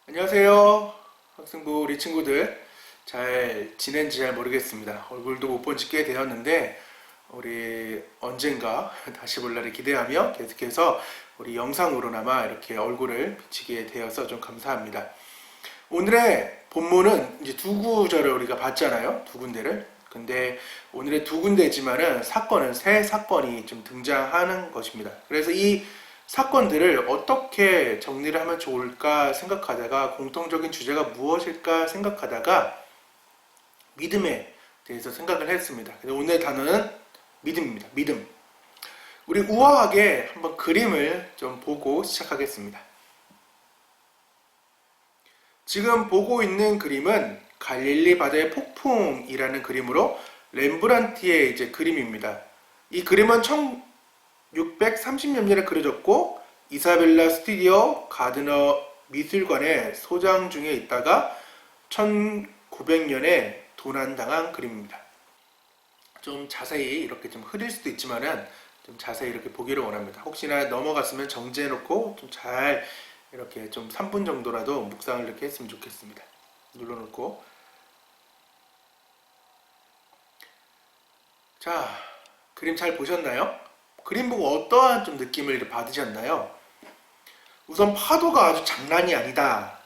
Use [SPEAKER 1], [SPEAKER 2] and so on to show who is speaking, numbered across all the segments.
[SPEAKER 1] 안녕하세요. 학생부 우리 친구들 잘 지낸지 잘 모르겠습니다. 얼굴도 못 본 지 꽤 되었는데 우리 언젠가 다시 볼 날을 기대하며 계속해서 우리 영상으로나마 이렇게 얼굴을 비치게 되어서 좀 감사합니다. 오늘의 본문은 이제 두 구절을 우리가 봤잖아요. 두 군데를. 근데 오늘의 두 군데지만은 사건은 세 사건이 좀 등장하는 것입니다. 그래서 이 사건들을 어떻게 정리를 하면 좋을까 생각하다가 공통적인 주제가 무엇일까 생각하다가 믿음에 대해서 생각을 했습니다. 그래서 오늘 단어는 믿음입니다. 믿음. 우리 우아하게 한번 그림을 좀 보고 시작하겠습니다. 지금 보고 있는 그림은 갈릴리 바다의 폭풍이라는 그림으로 렘브란트의 이제 그림입니다. 이 그림은 1630년에 그려졌고 이사벨라 스튜디오 가드너 미술관의 소장 중에 있다가 1900년에 도난당한 그림입니다. 좀 자세히 이렇게 좀 흐릴 수도 있지만은 좀 자세히 이렇게 보기를 원합니다. 혹시나 넘어갔으면 정지해놓고 좀 잘 이렇게 좀 3분 정도라도 묵상을 이렇게 했으면 좋겠습니다. 눌러놓고 자, 그림 잘 보셨나요? 그림 보고 어떠한 좀 느낌을 받으셨나요? 우선 파도가 아주 장난이 아니다.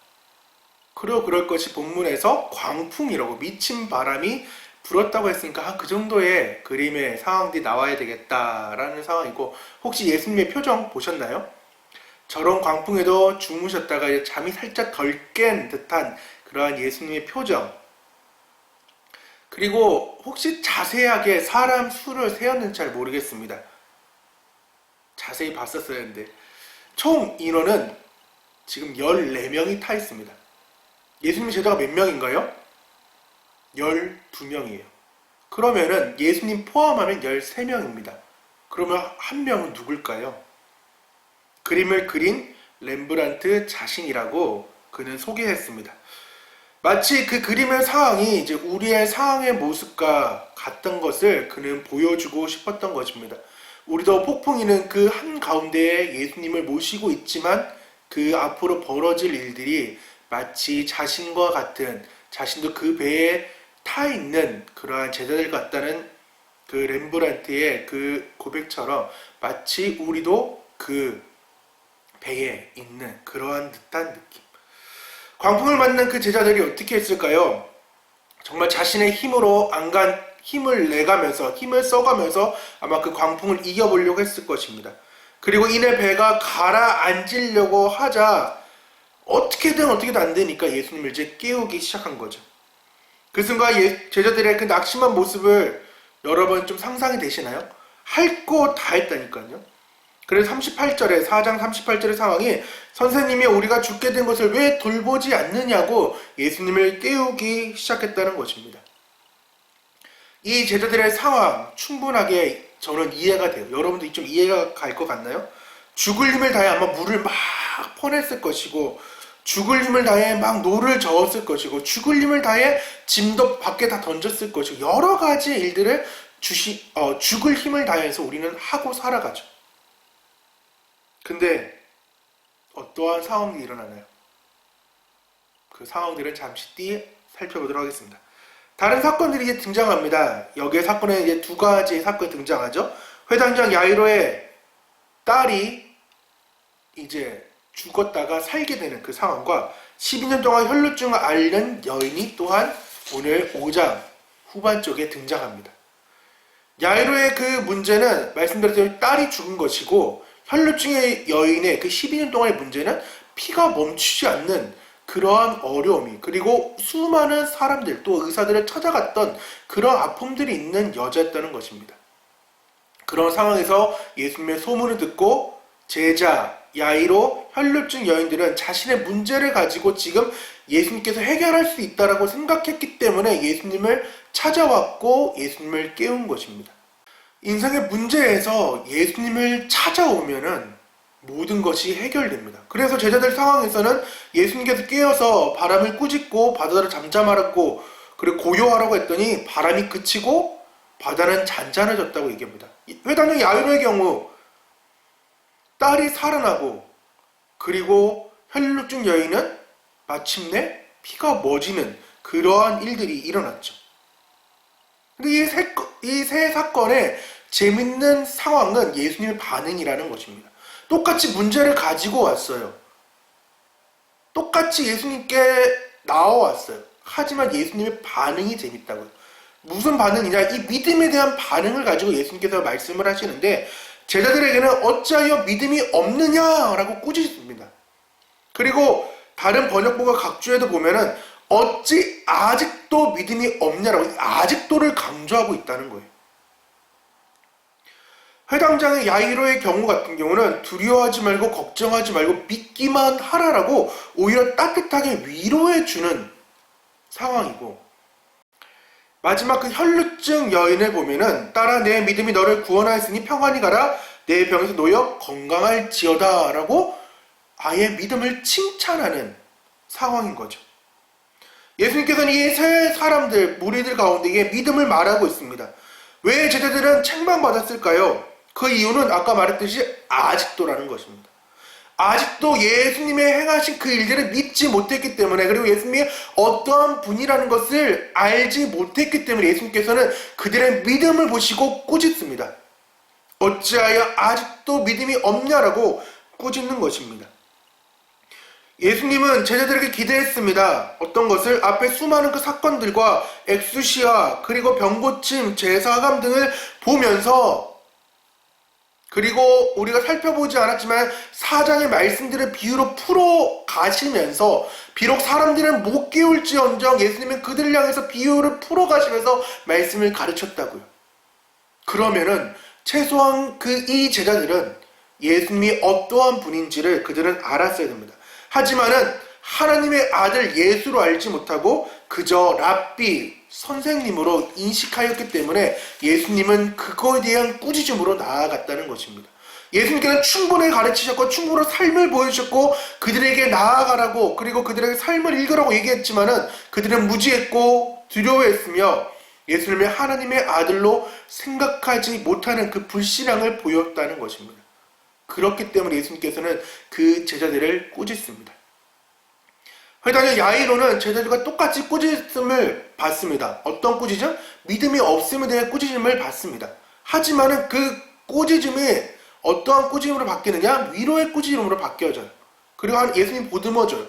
[SPEAKER 1] 그리고 그럴 것이 본문에서 광풍이라고 미친 바람이 불었다고 했으니까 그 정도의 그림의 상황들이 나와야 되겠다라는 상황이고, 혹시 예수님의 표정 보셨나요? 저런 광풍에도 주무셨다가 잠이 살짝 덜 깬 듯한 그러한 예수님의 표정. 그리고 혹시 자세하게 사람 수를 세었는지 잘 모르겠습니다. 자세히 봤었어야 했는데 총 인원은 지금 14명이 타 있습니다. 예수님 제자가 몇 명인가요? 12명이에요. 그러면은 예수님 포함하면 13명입니다. 그러면 한 명은 누굴까요? 그림을 그린 렘브란트 자신이라고 그는 소개했습니다. 마치 그 그림의 상황이 이제 우리의 상황의 모습과 같던 것을 그는 보여주고 싶었던 것입니다. 우리도 폭풍이는 그 한가운데에 예수님을 모시고 있지만 그 앞으로 벌어질 일들이 마치 자신과 같은, 자신도 그 배에 타 있는 그러한 제자들 같다는 그 렘브란트의 그 고백처럼 마치 우리도 그 배에 있는 그러한 듯한 느낌. 광풍을 맞는 그 제자들이 어떻게 했을까요? 정말 자신의 힘으로 힘을 내가면서, 힘을 써가면서 아마 그 광풍을 이겨보려고 했을 것입니다. 그리고 이내 배가 가라앉으려고 하자 어떻게든 안 되니까 예수님을 이제 깨우기 시작한 거죠. 그 순간 제자들의 그 낙심한 모습을 여러분 좀 상상이 되시나요? 할 거 다 했다니까요. 그래서 38절에 4장 38절의 상황이 선생님이 우리가 죽게 된 것을 왜 돌보지 않느냐고 예수님을 깨우기 시작했다는 것입니다. 이 제자들의 상황 충분하게 저는 이해가 돼요. 여러분도 좀 이해가 갈 것 같나요? 죽을 힘을 다해 아마 물을 막 퍼냈을 것이고, 죽을 힘을 다해 막 노를 저었을 것이고, 죽을 힘을 다해 짐도 밖에 다 던졌을 것이고, 여러 가지 일들을 죽을 힘을 다해서 우리는 하고 살아가죠. 근데 어떠한 상황이 일어나나요? 그 상황들은 잠시 뒤에 살펴보도록 하겠습니다. 다른 사건들이 이제 등장합니다. 여기에 사건에 이제 두 가지 사건이 등장하죠. 회당장 야이로의 딸이 이제 죽었다가 살게 되는 그 상황과 12년 동안 혈루증을 앓는 여인이 또한 오늘 5장 후반 쪽에 등장합니다. 야이로의 그 문제는 말씀드렸듯이 딸이 죽은 것이고, 혈루증의 여인의 그 12년 동안의 문제는 피가 멈추지 않는 그러한 어려움이, 그리고 수많은 사람들 또 의사들을 찾아갔던 그런 아픔들이 있는 여자였다는 것입니다. 그런 상황에서 예수님의 소문을 듣고 제자 야이로 혈루증 여인들은 자신의 문제를 가지고 지금 예수님께서 해결할 수 있다라고 생각했기 때문에 예수님을 찾아왔고 예수님을 깨운 것입니다. 인생의 문제에서 예수님을 찾아오면은 모든 것이 해결됩니다. 그래서 제자들 상황에서는 예수님께서 깨어서 바람을 꾸짖고 바다를 잠잠하라고, 그리고 고요하라고 했더니 바람이 그치고 바다는 잔잔해졌다고 얘기합니다. 회당장 야이로의 경우 딸이 살아나고, 그리고 혈루증 여인은 마침내 피가 멎이는 그러한 일들이 일어났죠. 근데 이 세 사건의 재밌는 상황은 예수님의 반응이라는 것입니다. 똑같이 문제를 가지고 왔어요. 똑같이 예수님께 나와왔어요. 하지만 예수님의 반응이 재밌다고요. 무슨 반응이냐? 이 믿음에 대한 반응을 가지고 예수님께서 말씀을 하시는데 제자들에게는 어찌하여 믿음이 없느냐라고 꾸짖습니다. 그리고 다른 번역본과 각주에도 보면은 어찌 아직도 믿음이 없냐라고 아직도를 강조하고 있다는 거예요. 회당장의 야이로의 경우 같은 경우는 두려워하지 말고 걱정하지 말고 믿기만 하라라고 오히려 따뜻하게 위로해주는 상황이고, 마지막 그 혈루증 여인을 보면은 따라 내 믿음이 너를 구원하였으니 평안히 가라 내 병에서 놓여 건강할지어다 라고 아예 믿음을 칭찬하는 상황인 거죠. 예수님께서는 이 세 사람들, 무리들 가운데에 믿음을 말하고 있습니다. 왜 제자들은 책망받았을까요? 그 이유는 아까 말했듯이 아직도라는 것입니다. 아직도 예수님의 행하신 그 일들을 믿지 못했기 때문에, 그리고 예수님이 어떠한 분이라는 것을 알지 못했기 때문에 예수님께서는 그들의 믿음을 보시고 꾸짖습니다. 어찌하여 아직도 믿음이 없냐라고 꾸짖는 것입니다. 예수님은 제자들에게 기대했습니다. 어떤 것을? 앞에 수많은 그 사건들과 엑수시아 그리고 병고침, 제사함 등을 보면서, 그리고 우리가 살펴보지 않았지만 사장의 말씀들을 비유로 풀어 가시면서, 비록 사람들은 못 깨울지언정 예수님은 그들을 향해서 비유를 풀어 가시면서 말씀을 가르쳤다고요. 그러면은 최소한 이 제자들은 예수님이 어떠한 분인지를 그들은 알았어야 됩니다. 하지만은 하나님의 아들 예수로 알지 못하고 그저 랍비, 선생님으로 인식하였기 때문에 예수님은 그거에 대한 꾸짖음으로 나아갔다는 것입니다. 예수님께서는 충분히 가르치셨고 충분히 삶을 보여주셨고 그들에게 나아가라고, 그리고 그들에게 삶을 읽으라고 얘기했지만은 그들은 무지했고 두려워했으며 예수님을 하나님의 아들로 생각하지 못하는 그 불신앙을 보였다는 것입니다. 그렇기 때문에 예수님께서는 그 제자들을 꾸짖습니다. 회당의 야이로는 제자들과 똑같이 꾸짖음을 받습니다. 어떤 꾸짖음? 믿음이 없음에 대한 꾸짖음을 받습니다. 하지만은 그 꾸짖음이 어떠한 꾸짖음으로 바뀌느냐? 위로의 꾸짖음으로 바뀌어져요. 그리고 예수님 보듬어줘요.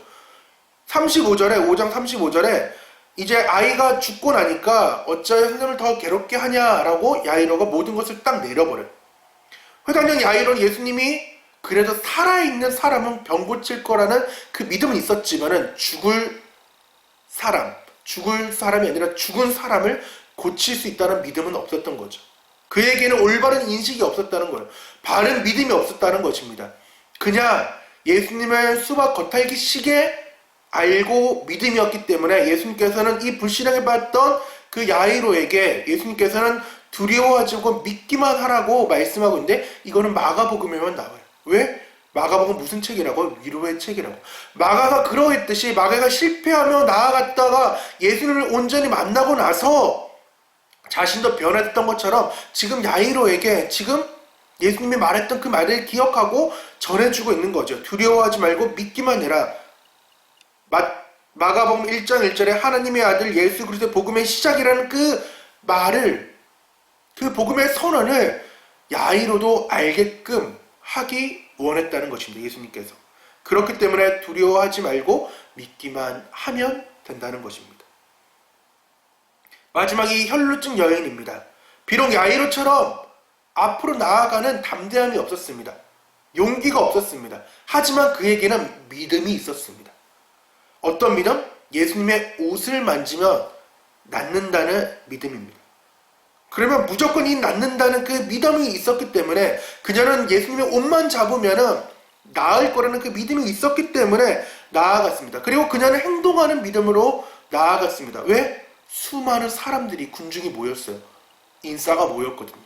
[SPEAKER 1] 5장 35절에 이제 아이가 죽고 나니까 어찌하여 선생님을 더 괴롭게 하냐라고 야이로가 모든 것을 딱 내려버려요. 회당장 야이로는 예수님이 그래도 살아있는 사람은 병 고칠 거라는 그 믿음은 있었지만은 죽을 사람이 아니라 죽은 사람을 고칠 수 있다는 믿음은 없었던 거죠. 그에게는 올바른 인식이 없었다는 거예요. 바른 믿음이 없었다는 것입니다. 그냥 예수님을 수박 겉핥기 시게 알고 믿음이었기 때문에 예수님께서는 이 불신앙에 빠졌던 그 야이로에게 예수님께서는 두려워하지 말고 믿기만 하라고 말씀하고 있는데, 이거는 마가복음에만 나와요. 왜? 마가복음 무슨 책이라고? 위로의 책이라고. 마가가 그러했듯이 마가가 실패하며 나아갔다가 예수님을 온전히 만나고 나서 자신도 변화됐던 것처럼 지금 야이로에게 지금 예수님이 말했던 그 말을 기억하고 전해주고 있는 거죠. 두려워하지 말고 믿기만 해라. 마가복음 1장 1절에 하나님의 아들 예수 그리스도의 복음의 시작이라는 그 말을, 그 복음의 선언을 야이로도 알게끔 하기 원했다는 것입니다. 예수님께서. 그렇기 때문에 두려워하지 말고 믿기만 하면 된다는 것입니다. 마지막이 혈루증 여인입니다. 비록 야이로처럼 앞으로 나아가는 담대함이 없었습니다. 용기가 없었습니다. 하지만 그에게는 믿음이 있었습니다. 어떤 믿음? 예수님의 옷을 만지면 낫는다는 믿음입니다. 그러면 무조건 이 낫는다는 그 믿음이 있었기 때문에 그녀는 예수님의 옷만 잡으면 나을 거라는 그 믿음이 있었기 때문에 나아갔습니다. 그리고 그녀는 행동하는 믿음으로 나아갔습니다. 왜? 수많은 사람들이, 군중이 모였어요. 인싸가 모였거든요.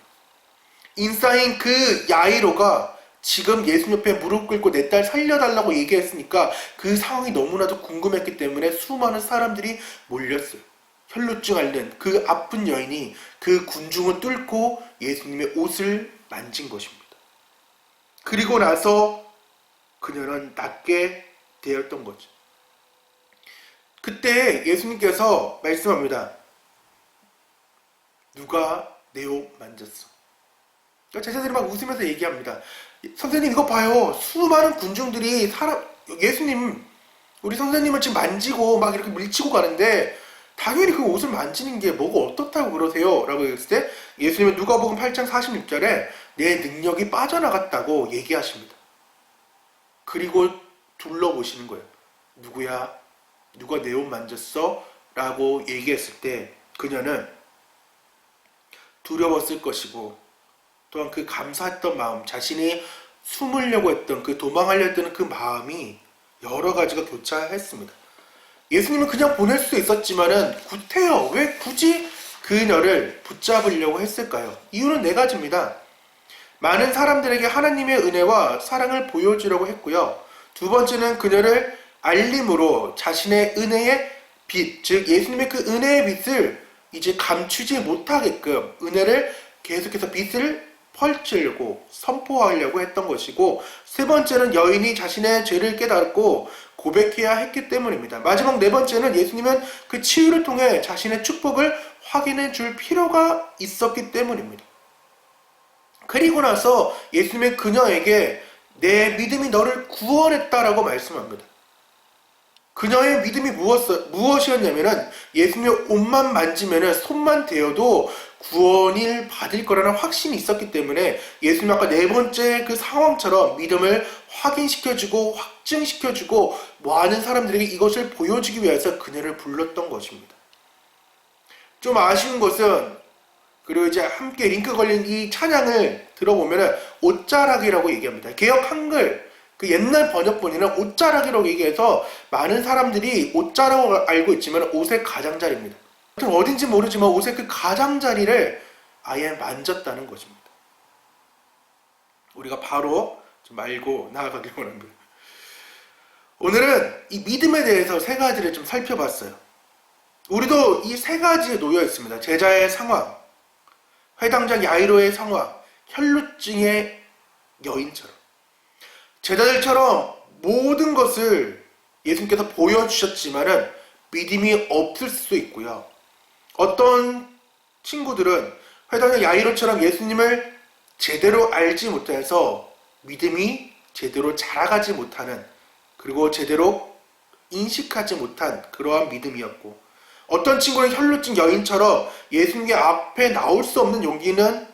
[SPEAKER 1] 인싸인 그 야이로가 지금 예수님 옆에 무릎 꿇고 내 딸 살려달라고 얘기했으니까 그 상황이 너무나도 궁금했기 때문에 수많은 사람들이 몰렸어요. 혈루증 앓는 그 아픈 여인이 그 군중을 뚫고 예수님의 옷을 만진 것입니다. 그리고 나서 그녀는 낫게 되었던 거죠. 그때 예수님께서 말씀합니다. 누가 내 옷 만졌어? 그러니까 제자들이 막 웃으면서 얘기합니다. 선생님 이거 봐요. 수많은 군중들이 예수님, 우리 선생님을 지금 만지고 막 이렇게 밀치고 가는데 당연히 그 옷을 만지는 게 뭐가 어떻다고 그러세요? 라고 했을 때 예수님은 누가복음 8장 46절에 내 능력이 빠져나갔다고 얘기하십니다. 그리고 둘러보시는 거예요. 누구야? 누가 내 옷 만졌어? 라고 얘기했을 때 그녀는 두려웠을 것이고 또한 그 감사했던 마음, 자신이 숨으려고 했던 그 도망하려 했던 그 마음이 여러 가지가 교차했습니다. 예수님은 그냥 보낼 수 있었지만은 구태여 왜 굳이 그녀를 붙잡으려고 했을까요? 이유는 네 가지입니다. 많은 사람들에게 하나님의 은혜와 사랑을 보여주려고 했고요. 두 번째는 그녀를 알림으로 자신의 은혜의 빛, 즉 예수님의 그 은혜의 빛을 이제 감추지 못하게끔 은혜를 계속해서 빛을 펼치려고 선포하려고 했던 것이고, 세 번째는 여인이 자신의 죄를 깨닫고 고백해야 했기 때문입니다. 마지막 네 번째는 예수님은 그 치유를 통해 자신의 축복을 확인해 줄 필요가 있었기 때문입니다. 그리고 나서 예수님은 그녀에게 내 믿음이 너를 구원했다라고 말씀합니다. 그녀의 믿음이 무엇이었냐면은 예수님의 옷만 만지면은 손만 대어도 구원을 받을 거라는 확신이 있었기 때문에 예수님 아까 네 번째 그 상황처럼 믿음을 확인시켜주고 확증시켜주고 많은 사람들에게 이것을 보여주기 위해서 그녀를 불렀던 것입니다. 좀 아쉬운 것은, 그리고 이제 함께 링크 걸린 이 찬양을 들어보면은 옷자락이라고 얘기합니다. 개역 한글 그 옛날 번역본에는 옷자락이라고 얘기해서 많은 사람들이 옷자락을 알고 있지만 옷의 가장자리입니다. 어딘지 모르지만 옷의 그 가장자리를 아예 만졌다는 것입니다. 우리가 바로 좀 알고 나아가길 원합니다. 오늘은 이 믿음에 대해서 세 가지를 좀 살펴봤어요. 우리도 이 세 가지에 놓여 있습니다. 제자의 상황, 회당장 야이로의 상황, 혈루증의 여인처럼. 제자들처럼 모든 것을 예수님께서 보여주셨지만은 믿음이 없을 수도 있고요. 어떤 친구들은 회당장 야이로처럼 예수님을 제대로 알지 못해서 믿음이 제대로 자라가지 못하는, 그리고 제대로 인식하지 못한 그러한 믿음이었고, 어떤 친구는 혈루증 여인처럼 예수님의 앞에 나올 수 없는 용기는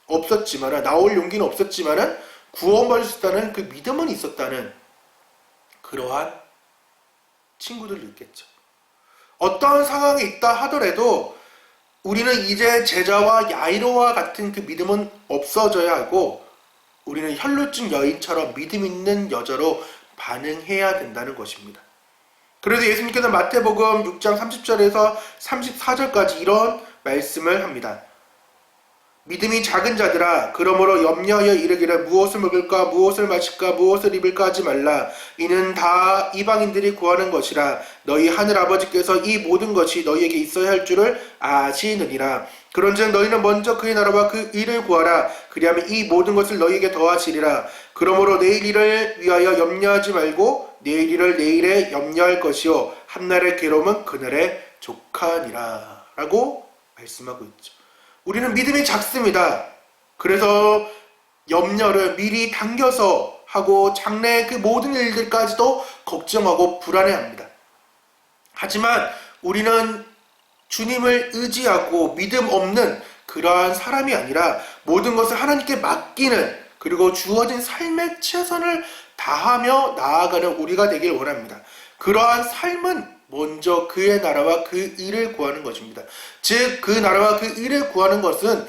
[SPEAKER 1] 없었지만, 나올 용기는 없었지만은 구원받을 수 있다는 그 믿음은 있었다는 그러한 친구들도 있겠죠. 어떠한 상황에 있다 하더라도 우리는 이제 제자와 야이로와 같은 그 믿음은 없어져야 하고, 우리는 혈루증 여인처럼 믿음 있는 여자로 반응해야 된다는 것입니다. 그래서 예수님께서 마태복음 6장 30절에서 34절까지 이런 말씀을 합니다. 믿음이 작은 자들아, 그러므로 염려하여 이르기를 무엇을 먹을까 무엇을 마실까 무엇을 입을까 하지 말라. 이는 다 이방인들이 구하는 것이라. 너희 하늘 아버지께서 이 모든 것이 너희에게 있어야 할 줄을 아시느니라. 그런즉 너희는 먼저 그의 나라와 그 의를 구하라. 그리하면 이 모든 것을 너희에게 더하시리라. 그러므로 내일 일을 위하여 염려하지 말고 내일 일을 내일에 염려할 것이요 한날의 괴로움은 그날의 족하니라. 라고 말씀하고 있죠. 우리는 믿음이 작습니다. 그래서 염려를 미리 당겨서 하고 장래의 그 모든 일들까지도 걱정하고 불안해합니다. 하지만 우리는 주님을 의지하고 믿음 없는 그러한 사람이 아니라 모든 것을 하나님께 맡기는, 그리고 주어진 삶의 최선을 다하며 나아가는 우리가 되길 원합니다. 그러한 삶은 먼저 그의 나라와 그 일을 구하는 것입니다. 즉 그 나라와 그 일을 구하는 것은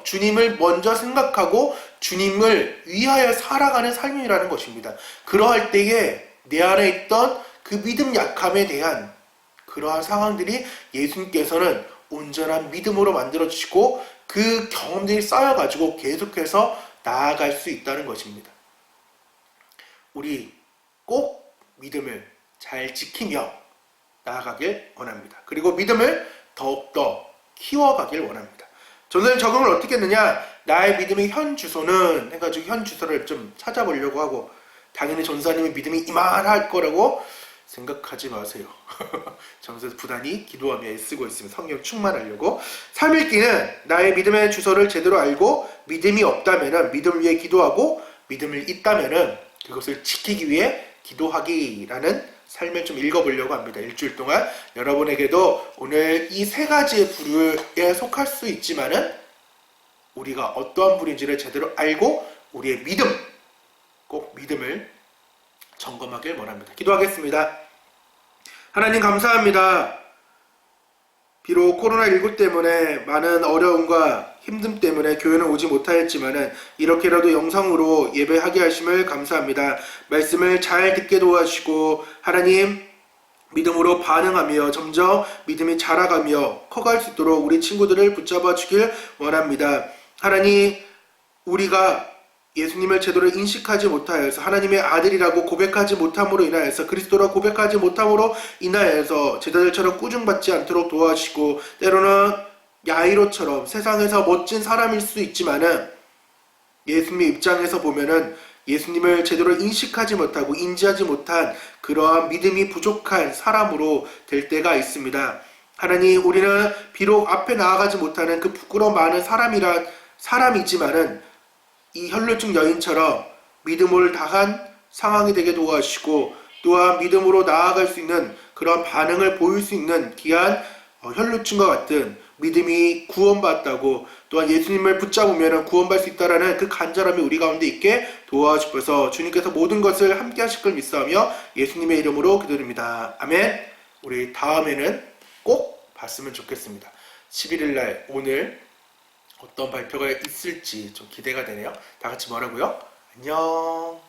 [SPEAKER 1] 주님을 먼저 생각하고 주님을 위하여 살아가는 삶이라는 것입니다. 그러할 때에 내 안에 있던 그 믿음 약함에 대한 그러한 상황들이 예수님께서는 온전한 믿음으로 만들어주시고 그 경험들이 쌓여가지고 계속해서 나아갈 수 있다는 것입니다. 우리 꼭 믿음을 잘 지키며 나아가길 원합니다. 그리고 믿음을 더욱더 키워가길 원합니다. 저는 적응을 어떻게 했느냐, 나의 믿음의 현 주소는 해가지고 현 주소를 좀 찾아보려고 하고, 당연히 전사님의 믿음이 이만할 거라고 생각하지 마세요. 정서 부단히 기도하며 애쓰고 있으면 성령 충만하려고. 3읽기는 나의 믿음의 주소를 제대로 알고 믿음이 없다면은 믿음을 위해 기도하고 믿음을 있다면은 그것을 지키기 위해 기도하기라는 삶을 좀 읽어보려고 합니다. 일주일 동안 여러분에게도 오늘 이 세 가지의 부류에 속할 수 있지만은 우리가 어떠한 부류인지를 제대로 알고 우리의 믿음, 꼭 믿음을 점검하길 원합니다. 기도하겠습니다. 하나님 감사합니다. 비록 코로나19 때문에 많은 어려움과 힘듦 때문에 교회는 오지 못하였지만은 이렇게라도 영상으로 예배하게 하심을 감사합니다. 말씀을 잘 듣게 도와주시고 하나님 믿음으로 반응하며 점점 믿음이 자라가며 커갈 수 있도록 우리 친구들을 붙잡아 주길 원합니다. 하나님 우리가 예수님을 제대로 인식하지 못하여서 하나님의 아들이라고 고백하지 못함으로 인하여서 그리스도라 고백하지 못함으로 인하여서 제자들처럼 꾸중받지 않도록 도와주시고 때로는 야이로처럼 세상에서 멋진 사람일 수 있지만은 예수님의 입장에서 보면은 예수님을 제대로 인식하지 못하고 인지하지 못한 그러한 믿음이 부족한 사람으로 될 때가 있습니다. 하나님 우리는 비록 앞에 나아가지 못하는 그 부끄러움 많은 사람이지만은 이 혈루증 여인처럼 믿음을 다한 상황이 되게 도와주시고 또한 믿음으로 나아갈 수 있는 그런 반응을 보일 수 있는 귀한 혈루증과 같은 믿음이 구원받다고 또한 예수님을 붙잡으면 구원받을 수 있다라는 그 간절함이 우리 가운데 있게 도와주셔서 주님께서 모든 것을 함께 하실 걸 믿사오며 예수님의 이름으로 기도드립니다. 아멘. 우리 다음에는 꼭 봤으면 좋겠습니다. 11일 날 오늘 어떤 발표가 있을지 좀 기대가 되네요. 다 같이 뭐라고요? 안녕.